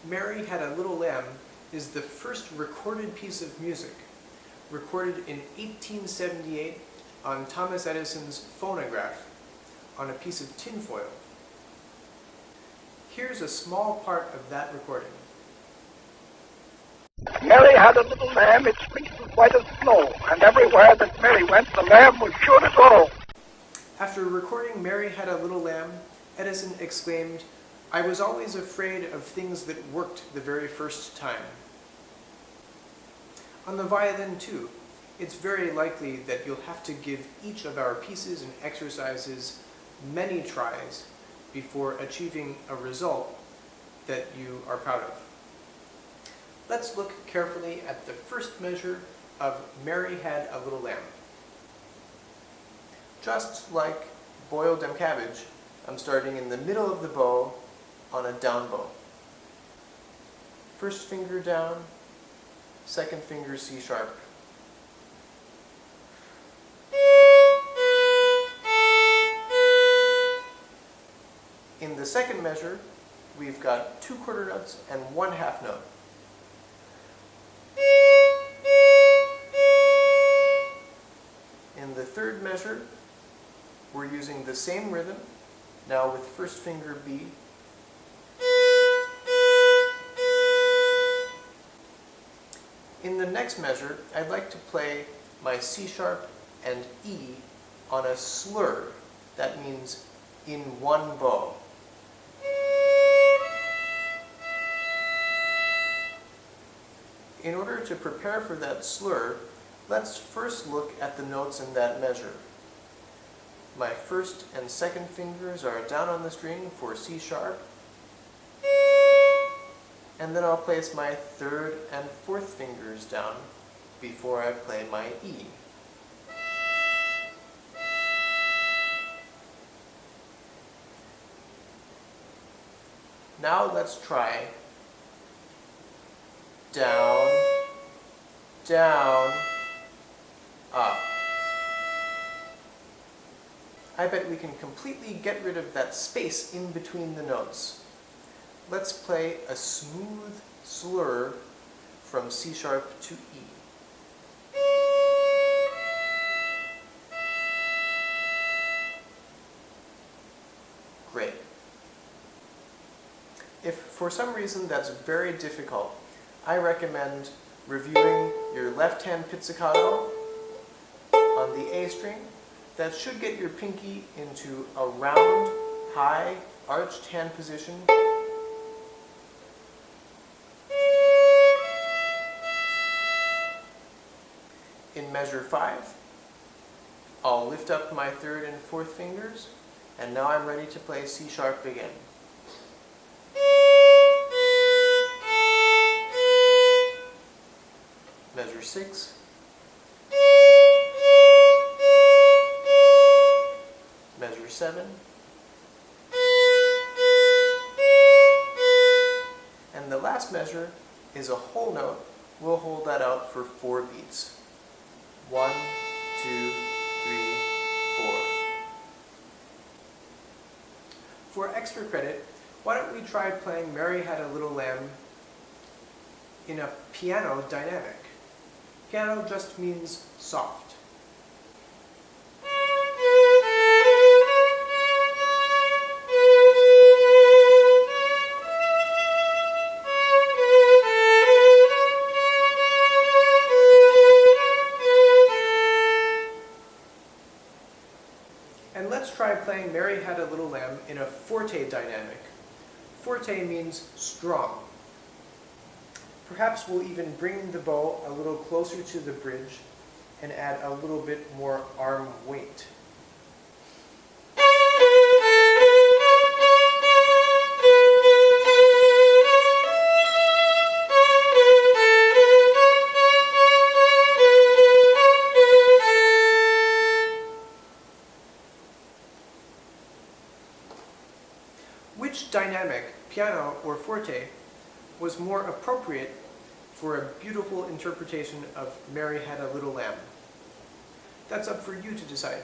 Mary Had a Little Lamb is the first recorded piece of music, recorded in 1878 on Thomas Edison's phonograph on a piece of tinfoil. Here's a small part of that recording. Mary had a little lamb, its fleece was white as snow, and everywhere that Mary went, the lamb was sure to go. After recording Mary Had a Little Lamb, Edison exclaimed, "I was always afraid of things that worked the very first time." On the violin too, it's very likely that you'll have to give each of our pieces and exercises many tries before achieving a result that you are proud of. Let's look carefully at the first measure of Mary Had a Little Lamb. Just like boiled them cabbage, I'm starting in the middle of the bow on a down bow. First finger down, second finger C sharp. In the second measure, we've got 2 quarter notes and 1 half note. In the third measure, we're using the same rhythm, now with first finger B. In the next measure, I'd like to play my C sharp and E on a slur. That means in one bow. In order to prepare for that slur, let's first look at the notes in that measure. My first and second fingers are down on the string for C sharp, and then I'll place my third and fourth fingers down before I play my E. Now let's try down, down, up. I bet we can completely get rid of that space in between the notes. Let's play a smooth slur from C sharp to E. Great. If for some reason that's very difficult, I recommend reviewing your left hand pizzicato on the A string. That should get your pinky into a round, high, arched hand position. In measure 5, I'll lift up my third and fourth fingers, and now I'm ready to play C sharp again. Measure 6, measure 7, and the last measure is a whole note. We'll hold that out for 4 beats. 1, 2, 3, 4. For extra credit, why don't we try playing Mary Had a Little Lamb in a piano dynamic? Piano just means soft. And let's try playing Mary Had a Little Lamb in a forte dynamic. Forte means strong. Perhaps we'll even bring the bow a little closer to the bridge and add a little bit more arm weight. Which dynamic, piano or forte, was more appropriate for a beautiful interpretation of Mary Had a Little Lamb? That's up for you to decide.